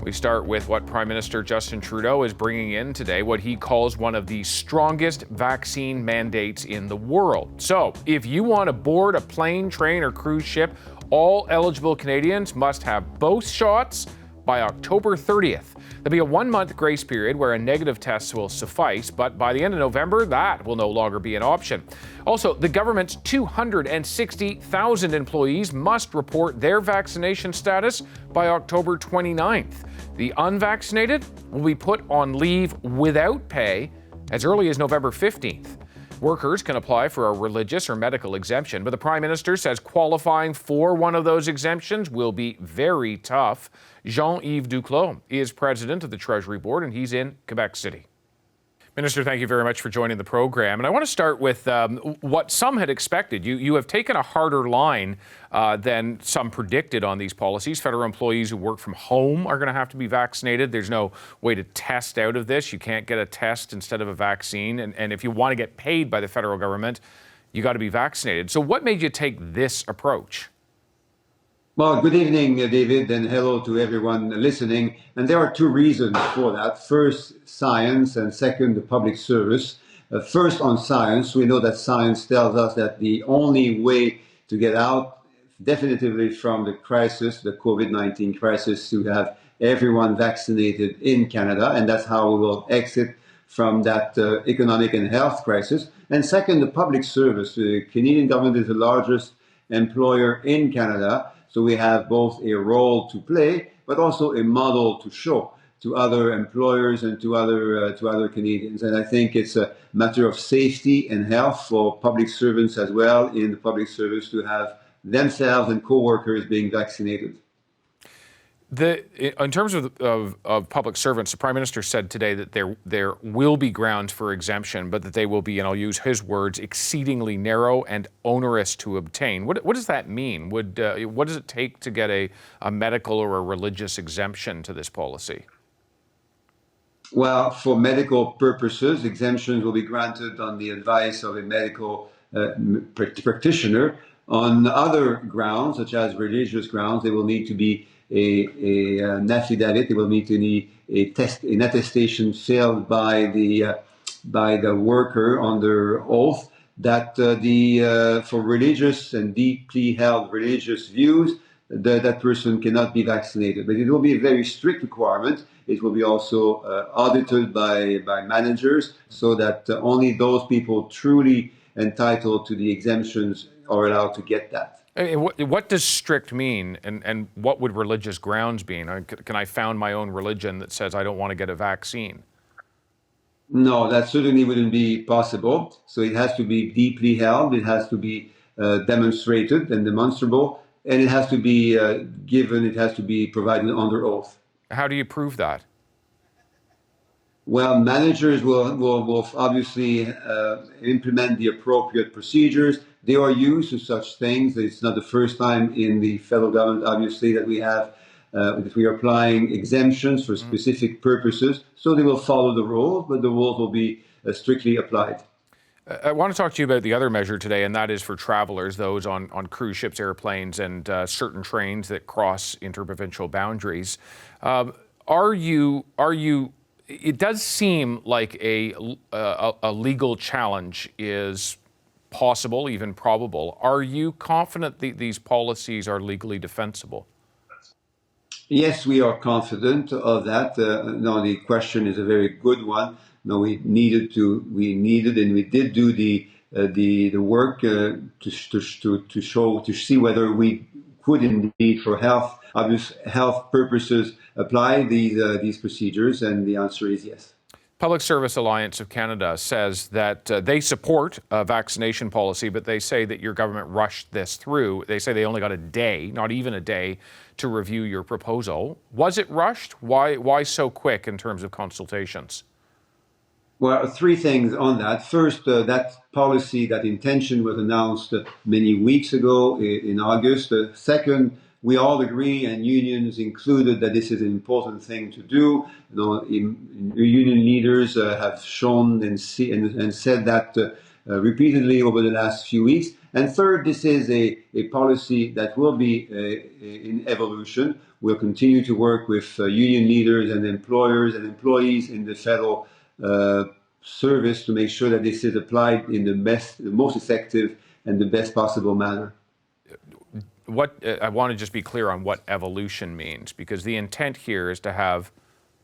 We start with what Prime Minister Justin Trudeau is bringing in today, what he calls one of the strongest vaccine mandates in the world. So, if you want to board a plane, train, or cruise ship, all eligible Canadians must have both shots by October 30th. There'll be a 1-month grace period where a negative test will suffice, but by the end of November, that will no longer be an option. Also, the government's 260,000 employees must report their vaccination status by October 29th. The unvaccinated will be put on leave without pay as early as November 15th. Workers can apply for a religious or medical exemption, but the Prime Minister says qualifying for one of those exemptions will be very tough. Jean-Yves Duclos is president of the Treasury Board, and he's in Quebec City. Minister, thank you very much for joining the program. And I want to start with what some had expected. You have taken a harder line than some predicted on these policies. Federal employees who work from home are going to have to be vaccinated. There's no way to test out of this. You can't get a test instead of a vaccine. And if you want to get paid by the federal government, you got to be vaccinated. So what made you take this approach? Well, good evening, David, and hello to everyone listening. And there are two reasons for that. First, science, and second, the public service. First, on science, we know that science tells us that the only way to get out definitively from the crisis, the COVID-19 crisis, to have everyone vaccinated in Canada, and that's how we will exit from that economic and health crisis. And second, the public service. The Canadian government is the largest employer in Canada. So we have both a role to play, but also a model to show to other employers and to other Canadians. And I think it's a matter of safety and health for public servants as well in the public service to have themselves and co-workers being vaccinated. In terms of public servants, the Prime Minister said today that there will be grounds for exemption, but that they will be, and I'll use his words, exceedingly narrow and onerous to obtain. What does that mean? What does it take to get a medical or a religious exemption to this policy? Well, for medical purposes, exemptions will be granted on the advice of a medical practitioner. On other grounds, such as religious grounds, they will need to be an affidavit. They will need to need an attestation filed by the worker under oath that for religious and deeply held religious views, that person cannot be vaccinated. But it will be a very strict requirement. It will be also audited by managers, so that only those people truly entitled to the exemptions are allowed to get that. What does strict mean, and what would religious grounds mean? Can I found my own religion that says I don't want to get a vaccine? No, that certainly wouldn't be possible. So it has to be deeply held, it has to be demonstrated and demonstrable, and it has to be given, it has to be provided under oath. How do you prove that? Well, managers will obviously implement the appropriate procedures. They are used to such things. It's not the first time in the federal government, obviously, that we are applying exemptions for specific purposes. So they will follow the rules, but the rules will be strictly applied. I want to talk to you about the other measure today, and that is for travelers, those on cruise ships, airplanes, and certain trains that cross interprovincial boundaries. It does seem like a legal challenge is possible, even probable. Are you confident these policies are legally defensible? Yes, we are confident of that. No, the question is a very good one. No, we needed and we did do the work to see whether we could indeed, for health purposes, apply these procedures, and the answer is yes. Public Service Alliance of Canada says that they support a vaccination policy, but they say that your government rushed this through. They say they only got a day, not even a day, to review your proposal. Was it rushed? Why so quick in terms of consultations? Well, three things on that. First, that policy, that intention was announced many weeks ago in August. Second, we all agree, and unions included, that this is an important thing to do. Union leaders have shown and said that repeatedly over the last few weeks. And third, this is a policy that will be in evolution. We'll continue to work with union leaders and employers and employees in the federal service to make sure that this is applied in the most effective and the best possible manner. I want to just be clear on what evolution means, because the intent here is to have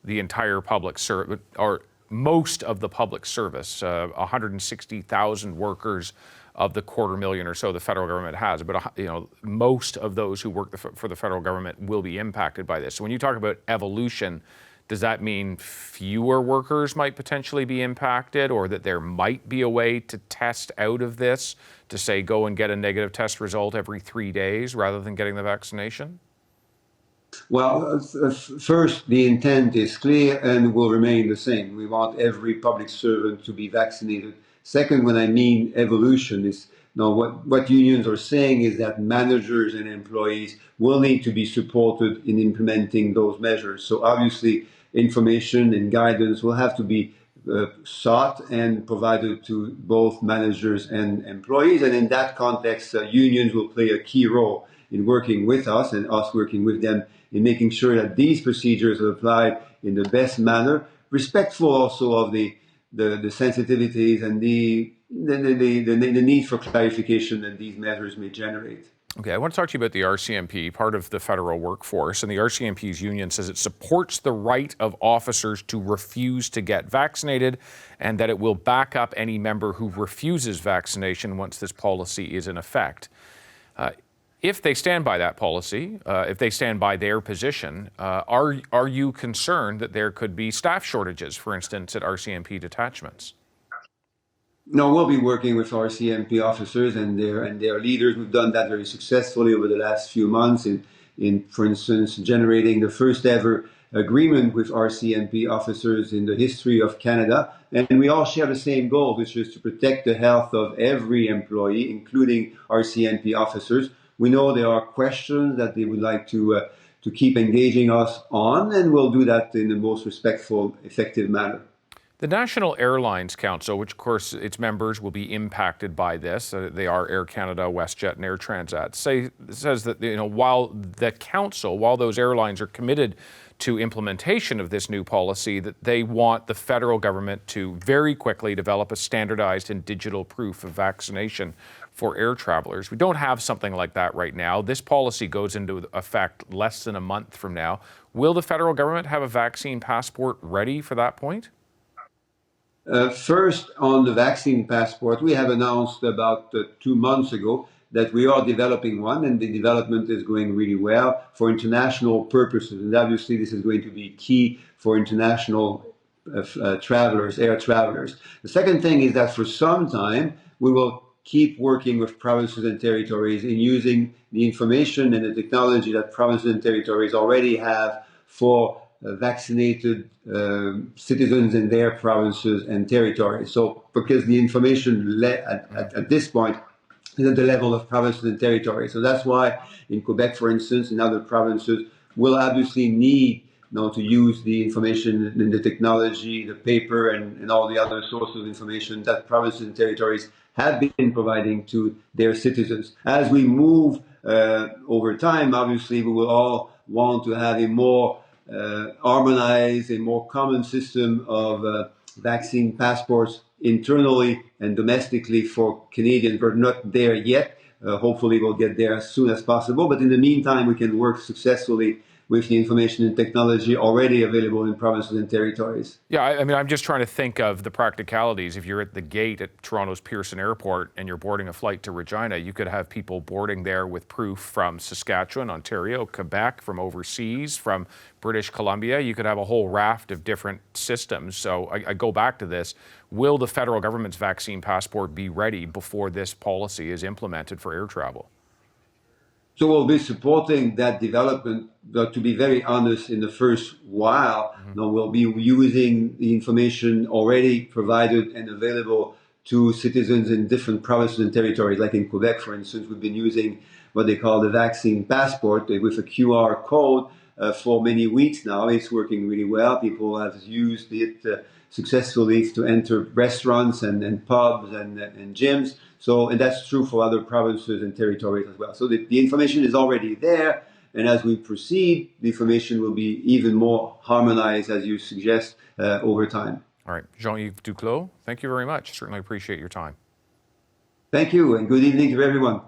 the entire public service, or most of the public service, 160,000 workers of the 250,000 or so the federal government has, but most of those who work for the federal government will be impacted by this. So when you talk about evolution, does that mean fewer workers might potentially be impacted, or that there might be a way to test out of this to say go and get a negative test result every 3 days rather than getting the vaccination? Well, first, the intent is clear and will remain the same. We want every public servant to be vaccinated. Second, when I mean evolution, is what unions are saying is that managers and employees will need to be supported in implementing those measures. So obviously, information and guidance will have to be sought and provided to both managers and employees. And in that context, unions will play a key role in working with us and us working with them in making sure that these procedures are applied in the best manner, respectful also of the sensitivities and the need for clarification that these measures may generate. Okay, I want to talk to you about the RCMP, part of the federal workforce, and the RCMP's union says it supports the right of officers to refuse to get vaccinated, and that it will back up any member who refuses vaccination once this policy is in effect. If they stand by that policy, if they stand by their position, are you concerned that there could be staff shortages, for instance, at RCMP detachments? No, we'll be working with RCMP officers and their leaders. We've done that very successfully over the last few months in, for instance, generating the first ever agreement with RCMP officers in the history of Canada. And we all share the same goal, which is to protect the health of every employee, including RCMP officers. We know there are questions that they would like to keep engaging us on, and we'll do that in the most respectful, effective manner. The National Airlines Council, which of course its members will be impacted by this, they are Air Canada, WestJet, and Air Transat, says that while those airlines are committed to implementation of this new policy, that they want the federal government to very quickly develop a standardized and digital proof of vaccination for air travelers. We don't have something like that right now. This policy goes into effect less than a month from now. Will the federal government have a vaccine passport ready for that point? First, on the vaccine passport, we have announced about 2 months ago that we are developing one, and the development is going really well for international purposes. And obviously, this is going to be key for international travelers, air travelers. The second thing is that for some time, we will keep working with provinces and territories in using the information and the technology that provinces and territories already have for vaccinated citizens in their provinces and territories. So, because the information at this point is at the level of provinces and territories. So that's why in Quebec, for instance, in other provinces, we'll obviously need to use the information and the technology, the paper, and all the other sources of information that provinces and territories have been providing to their citizens. As we move over time, obviously, we will all want to have a more harmonized, a more common system of vaccine passports internally and domestically for Canadians. We're not there yet. Hopefully, we'll get there as soon as possible. But in the meantime, we can work successfully with the information and technology already available in provinces and territories. Yeah, I mean, I'm just trying to think of the practicalities. If you're at the gate at Toronto's Pearson Airport and you're boarding a flight to Regina, you could have people boarding there with proof from Saskatchewan, Ontario, Quebec, from overseas, from British Columbia. You could have a whole raft of different systems. So I go back to this. Will the federal government's vaccine passport be ready before this policy is implemented for air travel? So we'll be supporting that development, but to be very honest, in the first while, we'll be using the information already provided and available to citizens in different provinces and territories. Like in Quebec, for instance, we've been using what they call the vaccine passport with a QR code for many weeks now. It's working really well. People have used it successfully to enter restaurants and pubs and gyms. So, and that's true for other provinces and territories as well. So the information is already there. And as we proceed, the information will be even more harmonized, as you suggest, over time. All right. Jean-Yves Duclos, thank you very much. Certainly appreciate your time. Thank you, and good evening to everyone.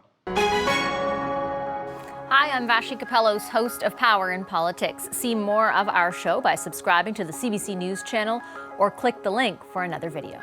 Hi, I'm Vashi Capellos, host of Power in Politics. See more of our show by subscribing to the CBC News channel or click the link for another video.